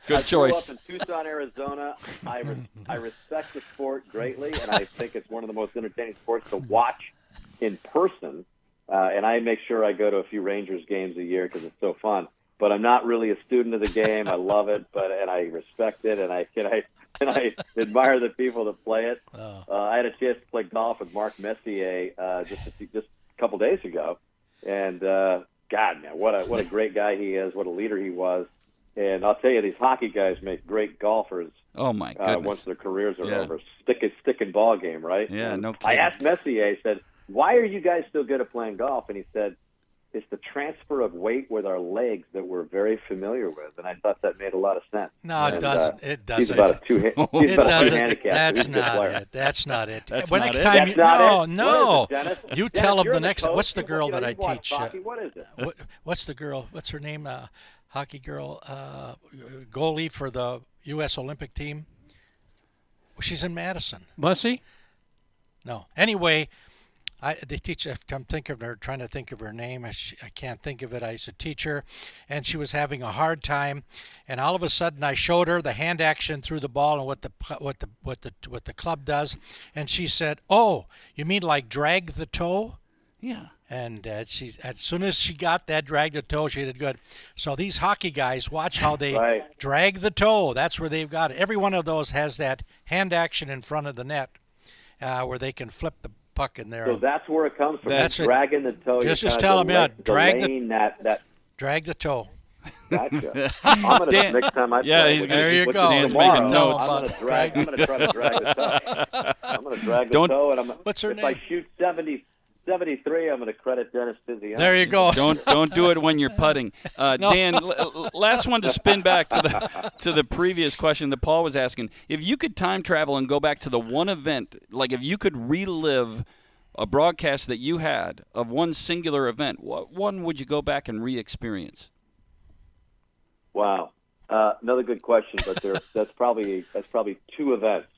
Good choice. I grew up in Tucson, Arizona. I respect the sport greatly, and I think it's one of the most entertaining sports to watch in person. And I make sure I go to a few Rangers games a year because it's so fun. But I'm not really a student of the game. I love it, and I respect it, and I admire the people that play it. I had a chance to play golf with Mark Messier just a couple days ago, and God, man, what a great guy he is! What a leader he was! And I'll tell you, these hockey guys make great golfers. Oh my goodness! Once their careers are over, stick and ball game, right? Yeah, and no kidding. I asked Messier. I said, "Why are you guys so good at playing golf?" And he said, it's the transfer of weight with our legs that we're very familiar with, and I thought that made a lot of sense. No, it doesn't. It doesn't. He's about a two handicap. That's not it. That's not it. That's when not next it? time That's you not it? no. What is it, Dennis? You Dennis, tell him you're the the next. coach. What's the girl that I you watch teach? hockey. What is it? What's the girl? What's her name? Hockey girl, goalie for the U.S. Olympic team. She's in Madison. Mussy? No. Anyway. They teach. I'm trying to think of her name. I can't think of it. I used to teach her, and she was having a hard time. And all of a sudden, I showed her the hand action through the ball and what the club does. And she said, "Oh, you mean like drag the toe?" Yeah. And as soon as she got that drag the toe, she did good. So these hockey guys, watch how they drag the toe. That's where they've got it. Every one of those has that hand action in front of the net, where they can flip the puck in there. So that's where it comes from. That's dragging the toe. Just tell them, drag the toe. Gotcha. I'm gonna next time I play. There you go. Dan's making notes. I'm gonna try to drag the toe. I'm gonna drag the toe, and what's her if name? I shoot 73, I'm going to credit Dennis Tiziani. There you go. Don't do it when you're putting. Dan, last one to spin back to the previous question that Paul was asking. If you could time travel and go back to the one event, like if you could relive a broadcast that you had of one singular event, what one would you go back and re-experience? Wow, another good question, but that's probably two events.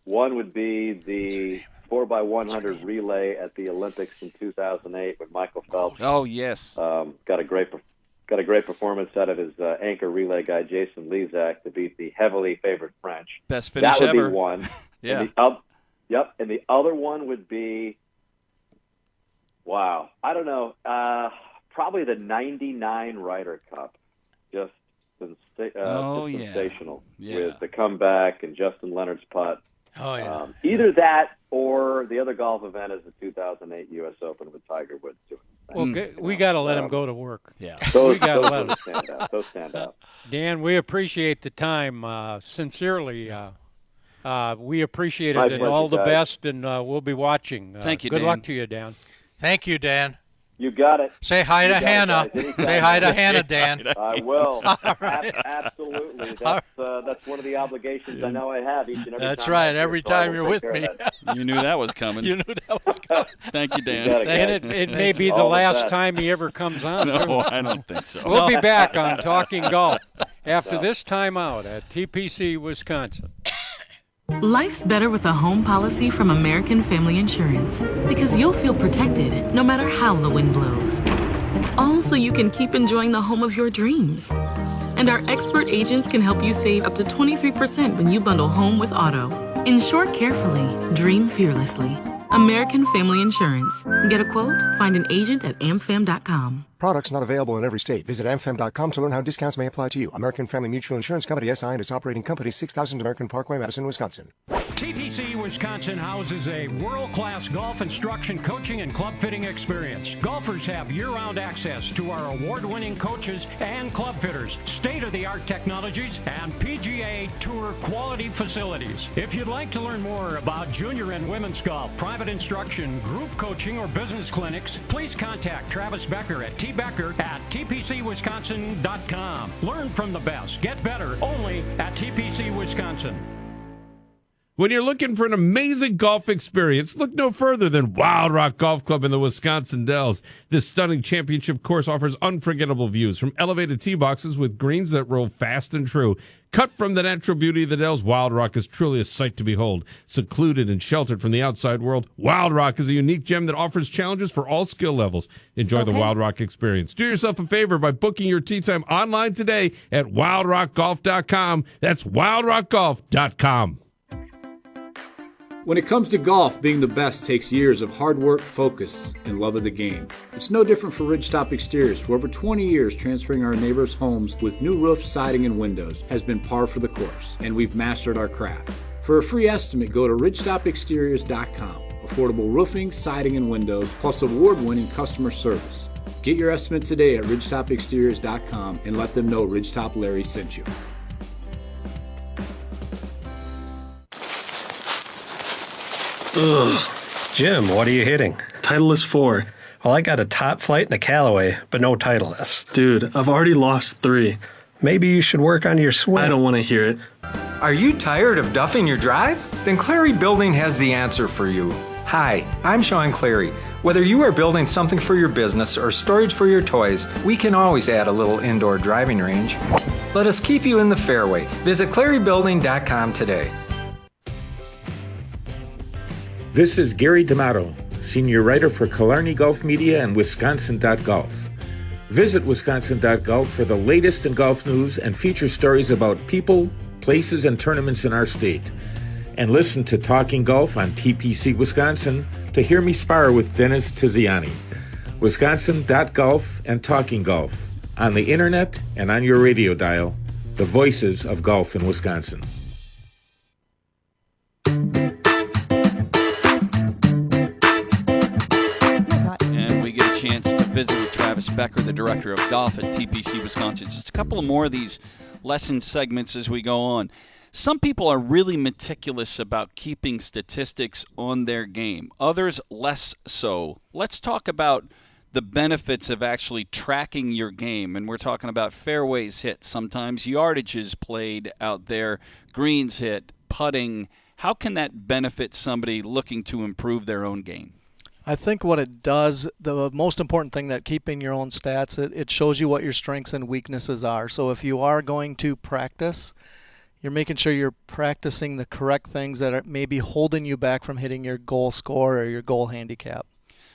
One would be the 4x100 relay at the Olympics in 2008 with Michael Phelps. Oh yes, got a great performance out of his anchor relay guy Jason Lezak to beat the heavily favored French. Best finish ever. That would ever. be one. Yeah. And the other one would be, wow, I don't know, probably the '99 Ryder Cup. Just sensational with the comeback and Justin Leonard's putt. Oh, yeah. Either that or the other golf event is the 2008 U.S. Open with Tiger Woods doing it. Well, we got to let him go to work. Yeah. We got to let him stand out. Those stand out. Dan, we appreciate the time. Sincerely, we appreciate it. And all the best, and we'll be watching. Thank you, Good Dan. luck to you, Dan. Thank you, Dan. You got it. Say hi to Hannah. Say hi to Hannah, Dan. I will. Absolutely. That's one of the obligations I know I have each and every time. That's right. Every time you're with me. You knew that was coming. You knew that was coming. Thank you, Dan. And it may be the last time he ever comes on. No, I don't think so. We'll be back on Talking Golf after this time out at TPC, Wisconsin. Life's better with a home policy from American Family Insurance because you'll feel protected no matter how the wind blows. All so you can keep enjoying the home of your dreams. And our expert agents can help you save up to 23% when you bundle home with auto. Insure carefully, dream fearlessly. American Family Insurance. Get a quote? Find an agent at amfam.com. Products not available in every state. Visit amfam.com to learn how discounts may apply to you. American Family Mutual Insurance Company, SI, and its operating company, 6000 American Parkway, Madison, Wisconsin. TPC Wisconsin houses a world-class golf instruction, coaching, and club fitting experience. Golfers have year-round access to our award-winning coaches and club fitters, state-of-the-art technologies, and PGA Tour quality facilities. If you'd like to learn more about junior and women's golf, private instruction, group coaching, or business clinics, please contact Travis Becker at tbecker@tpcwisconsin.com. Learn from the best. Get better only at TPC Wisconsin. When you're looking for an amazing golf experience, look no further than Wild Rock Golf Club in the Wisconsin Dells. This stunning championship course offers unforgettable views from elevated tee boxes with greens that roll fast and true. Cut from the natural beauty of the Dells, Wild Rock is truly a sight to behold. Secluded and sheltered from the outside world, Wild Rock is a unique gem that offers challenges for all skill levels. Enjoy the Wild Rock experience. Do yourself a favor by booking your tee time online today at wildrockgolf.com. That's wildrockgolf.com. When it comes to golf, being the best takes years of hard work, focus, and love of the game. It's no different for Ridgetop Exteriors. For over 20 years, transferring our neighbors' homes with new roofs, siding, and windows has been par for the course, and we've mastered our craft. For a free estimate, go to ridgetopexteriors.com. Affordable roofing, siding, and windows, plus award-winning customer service. Get your estimate today at ridgetopexteriors.com and let them know Ridgetop Larry sent you. Ugh. Jim, what are you hitting? Titleist 4. Well, I got a top flight and a Callaway, but no Titleist. Dude, I've already lost 3. Maybe you should work on your swing. I don't want to hear it. Are you tired of duffing your drive? Then Clary Building has the answer for you. Hi, I'm Sean Clary. Whether you are building something for your business or storage for your toys, we can always add a little indoor driving range. Let us keep you in the fairway. Visit clarybuilding.com today. This is Gary D'Amato, senior writer for Killarney Golf Media and Wisconsin.golf. Visit Wisconsin.golf for the latest in golf news and feature stories about people, places, and tournaments in our state. And listen to Talking Golf on TPC Wisconsin to hear me spar with Dennis Tiziani. Wisconsin.golf and Talking Golf. On the internet and on your radio dial, the voices of golf in Wisconsin. Chance to visit with Travis Becker, the director of golf at TPC Wisconsin. Just a couple of more of these lesson segments as we go on. Some people are really meticulous about keeping statistics on their game. Others less so. Let's talk about the benefits of actually tracking your game. And we're talking about fairways hit, sometimes yardages played out there, greens hit, putting. How can that benefit somebody looking to improve their own game? I think what it does, the most important thing that keeping your own stats, it shows you what your strengths and weaknesses are. So if you are going to practice, you're making sure you're practicing the correct things that are maybe holding you back from hitting your goal score or your goal handicap.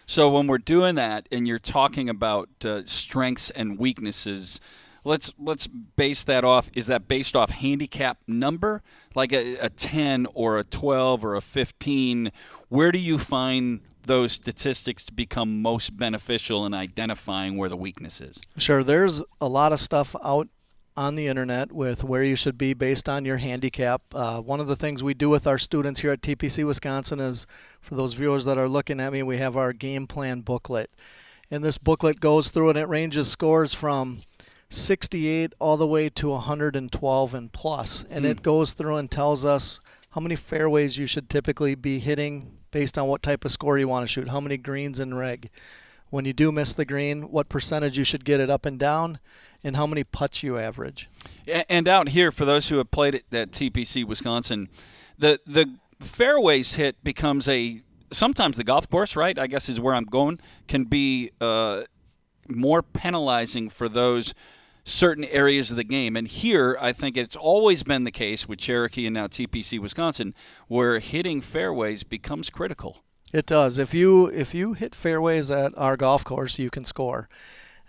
So when we're doing that and you're talking about strengths and weaknesses, let's base that off. Is that based off handicap number, like a 10 or a 12 or a 15? Where do you find those statistics to become most beneficial in identifying where the weakness is? Sure, there's a lot of stuff out on the internet with where you should be based on your handicap. One of the things we do with our students here at TPC Wisconsin is, for those viewers that are looking at me, we have our game plan booklet. And this booklet goes through and it ranges scores from 68 all the way to 112 and plus. And it goes through and tells us how many fairways you should typically be hitting based on what type of score you want to shoot, how many greens in reg. When you do miss the green, what percentage you should get it up and down, and how many putts you average. And out here, for those who have played at TPC Wisconsin, the fairways hit becomes sometimes the golf course, right, I guess is where I'm going, can be more penalizing for those certain areas of the game. And here, I think it's always been the case with Cherokee and now TPC Wisconsin, where hitting fairways becomes critical. It does. If you hit fairways at our golf course, you can score.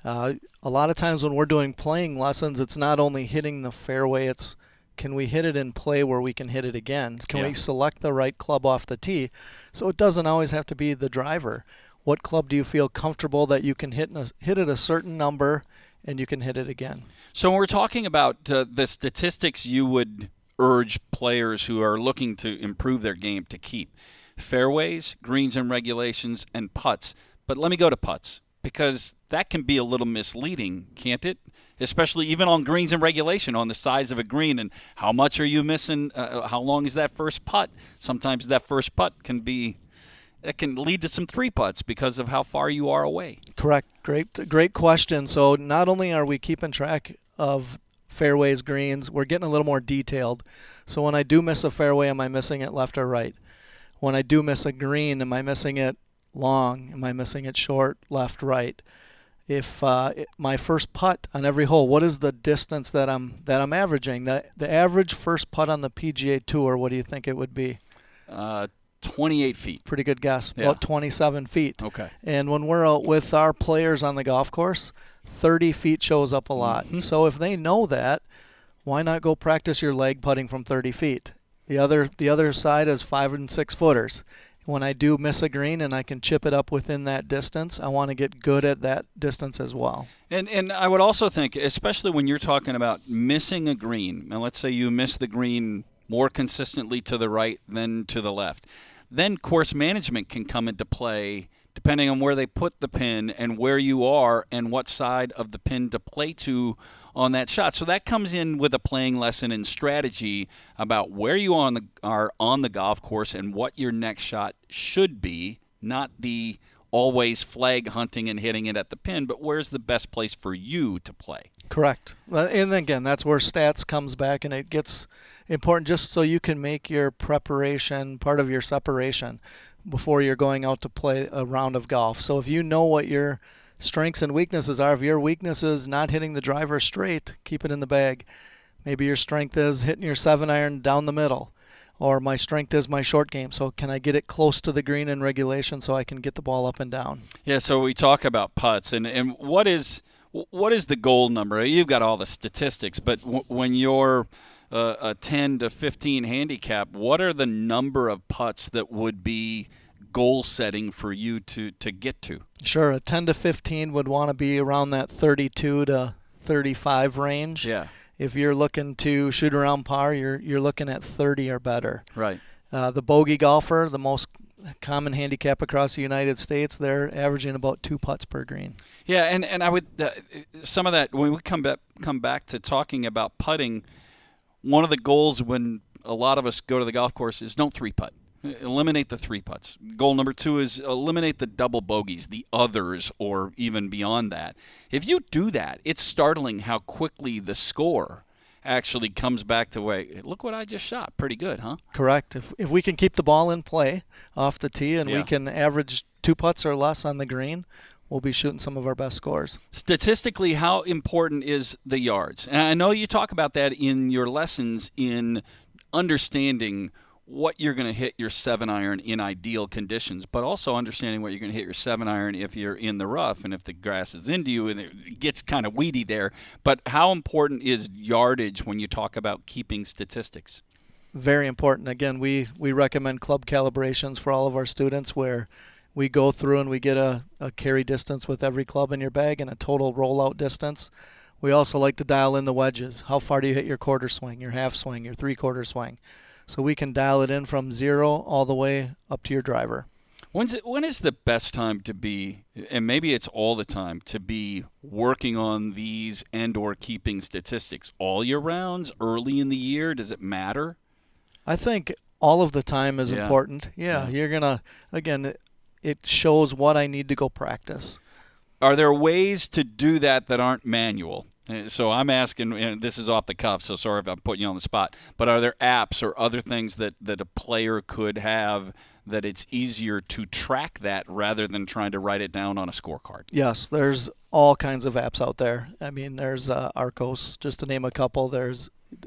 A lot of times when we're doing playing lessons, it's not only hitting the fairway, it's can we hit it in play where we can hit it again? Can we select the right club off the tee? So it doesn't always have to be the driver. what club do you feel comfortable that you can hit it a certain number and you can hit it again. So when we're talking about the statistics you would urge players who are looking to improve their game to keep: fairways, greens and regulations, and putts. But let me go to putts, because that can be a little misleading, can't it? Especially even on greens and regulation, on the size of a green, and how much are you missing? How long is that first putt? Sometimes that first putt can lead to some three putts because of how far you are away. Correct. Great question. So not only are we keeping track of fairways, greens, we're getting a little more detailed. So when I do miss a fairway, am I missing it left or right? When I do miss a green, am I missing it long? Am I missing it short, left, right? If my first putt on every hole, what is the distance that I'm averaging? The average first putt on the PGA Tour, what do you think it would be? 28 feet. Pretty good guess. Yeah. About 27 feet. Okay. And when we're out with our players on the golf course, 30 feet shows up a lot. Mm-hmm. So if they know that, why not go practice your leg putting from 30 feet? The other side is 5 and 6 footers. When I do miss a green and I can chip it up within that distance, I want to get good at that distance as well. And I would also think, especially when you're talking about missing a green, and let's say you miss the green more consistently to the right than to the left, then course management can come into play depending on where they put the pin and where you are and what side of the pin to play to on that shot. So that comes in with a playing lesson and strategy about where you are on the golf course and what your next shot should be, not the always flag hunting and hitting it at the pin, but where's the best place for you to play. Correct. And again, that's where stats comes back, and it gets important just so you can make your preparation part of your separation before you're going out to play a round of golf. So if you know what your strengths and weaknesses are, if your weakness is not hitting the driver straight, keep it in the bag. Maybe your strength is hitting your 7-iron down the middle, or my strength is my short game. So can I get it close to the green in regulation so I can get the ball up and down? Yeah, so we talk about putts, and what is the goal number? You've got all the statistics, but when you're a 10 to 15 handicap, what are the number of putts that would be goal setting for you to get to? Sure, a 10 to 15 would want to be around that 32 to 35 range. Yeah. If you're looking to shoot around par, you're looking at 30 or better. Right. The bogey golfer, the most common handicap across the United States, they're averaging about 2 putts per green. Yeah, and I would some of that when we come back to talking about putting. One of the goals when a lot of us go to the golf course is don't 3-putt. Eliminate the 3 putts. Goal number 2 is eliminate the double bogeys, the others, or even beyond that. If you do that, it's startling how quickly the score actually comes back to, wait, look what I just shot. Pretty good, huh? Correct. If we can keep the ball in play off the tee and we can average 2 putts or less on the green, we'll be shooting some of our best scores. Statistically, how important is the yards? And I know you talk about that in your lessons in understanding what you're going to hit your 7-iron in ideal conditions, but also understanding what you're going to hit your 7-iron if you're in the rough and if the grass is into you and it gets kind of weedy there. But how important is yardage when you talk about keeping statistics? Very important. Again, we recommend club calibrations for all of our students where we go through and we get a carry distance with every club in your bag and a total rollout distance. We also like to dial in the wedges. How far do you hit your quarter swing, your half swing, your 3/4 swing? So we can dial it in from 0 all the way up to your driver. When is the best time to be, and maybe it's all the time, to be working on these and or keeping statistics? All year rounds, early in the year, does it matter? I think all of the time is important. Yeah, you're going to, again, it shows what I need to go practice. Are there ways to do that aren't manual? So I'm asking, and this is off the cuff, so sorry if I'm putting you on the spot, but are there apps or other things that a player could have that it's easier to track that rather than trying to write it down on a scorecard? Yes, there's all kinds of apps out there. I mean, there's Arcos, just to name a couple.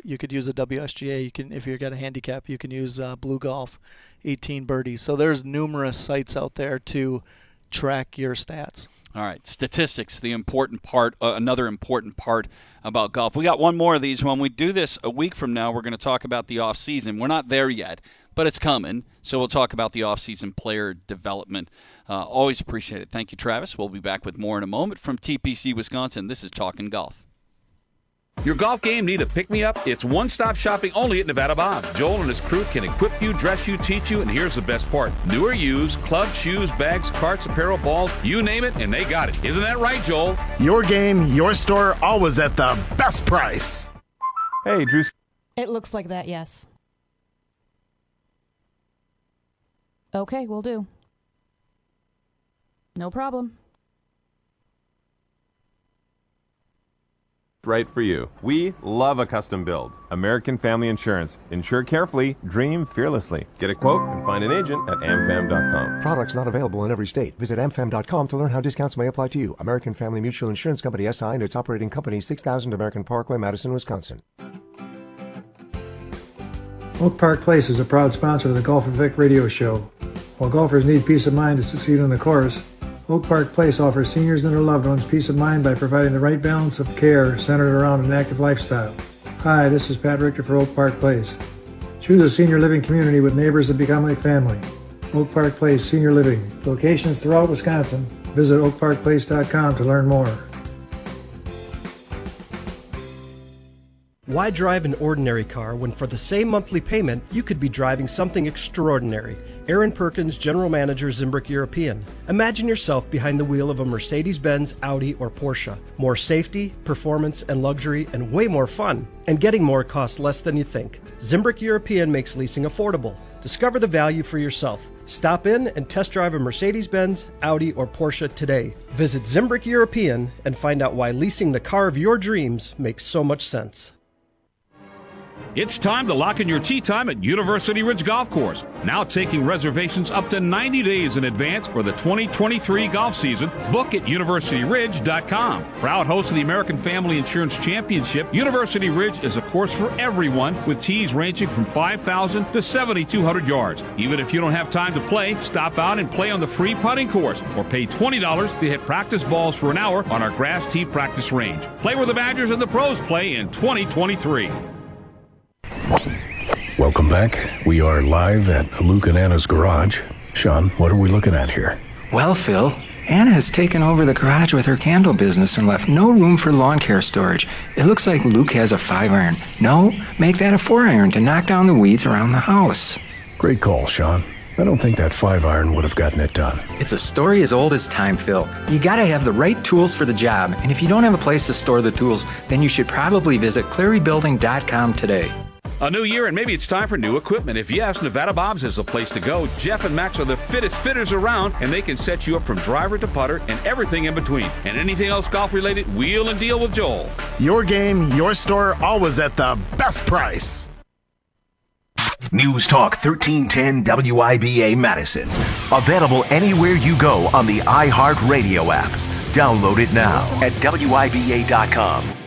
You could use a WSGA. You can, if you've got a handicap, you can use Blue Golf, 18 Birdies. So there's numerous sites out there to track your stats. All right, statistics, the important part, another important part about golf. We got one more of these. When we do this a week from now, we're going to talk about the off season. We're not there yet, but it's coming. So we'll talk about the off-season player development. Always appreciate it. Thank you, Travis. We'll be back with more in a moment from TPC Wisconsin. This is Talkin' Golf. Your golf game need a pick-me-up? It's one-stop shopping only at Nevada Bob's. Joel and his crew can equip you, dress you, teach you, and here's the best part. New or used, clubs, shoes, bags, carts, apparel, balls, you name it, and they got it. Isn't that right, Joel? Your game, your store, always at the best price. Hey, Drew. It looks like that, yes. Okay, will do. No problem. Right for you. We love a custom build. American Family Insurance. Insure carefully, dream fearlessly. Get a quote and find an agent at amfam.com. Products not available in every state. Visit amfam.com to learn how discounts may apply to you. American Family Mutual Insurance Company, SI, and its operating company, 6000 American Parkway, Madison, Wisconsin. Oak Park Place is a proud sponsor of the Golf and Vic radio show. While golfers need peace of mind to succeed on the course, Oak Park Place offers seniors and their loved ones peace of mind by providing the right balance of care centered around an active lifestyle. Hi, this is Pat Richter for Oak Park Place. Choose a senior living community with neighbors that become like family. Oak Park Place Senior Living. Locations throughout Wisconsin. Visit oakparkplace.com to learn more. Why drive an ordinary car when for the same monthly payment you could be driving something extraordinary? Aaron Perkins, General Manager, Zimbrick European. Imagine yourself behind the wheel of a Mercedes-Benz, Audi, or Porsche. More safety, performance, and luxury, and way more fun. And getting more costs less than you think. Zimbrick European makes leasing affordable. Discover the value for yourself. Stop in and test drive a Mercedes-Benz, Audi, or Porsche today. Visit Zimbrick European and find out why leasing the car of your dreams makes so much sense. It's time to lock in your tee time at University Ridge Golf Course. Now taking reservations up to 90 days in advance for the 2023 golf season. Book at universityridge.com. Proud host of the American Family Insurance Championship, University Ridge is a course for everyone with tees ranging from 5,000 to 7,200 yards. Even if you don't have time to play, stop out and play on the free putting course or pay $20 to hit practice balls for an hour on our grass tee practice range. Play where the Badgers and the pros play in 2023. Welcome back. We are live at Luke and Anna's garage. Sean, what are we looking at here? Well, Phil, Anna has taken over the garage with her candle business and left no room for lawn care storage. It looks like Luke has a 5-iron. No, make that a 4-iron to knock down the weeds around the house. Great call, Sean. I don't think that 5-iron would have gotten it done. It's a story as old as time, Phil. You gotta have the right tools for the job, and if you don't have a place to store the tools, then you should probably visit clearybuilding.com today. A new year, and maybe it's time for new equipment. If yes, Nevada Bob's is the place to go. Jeff and Max are the fittest fitters around, and they can set you up from driver to putter and everything in between. And anything else golf-related, wheel and deal with Joel. Your game, your store, always at the best price. News Talk 1310 WIBA Madison. Available anywhere you go on the iHeartRadio app. Download it now at WIBA.com.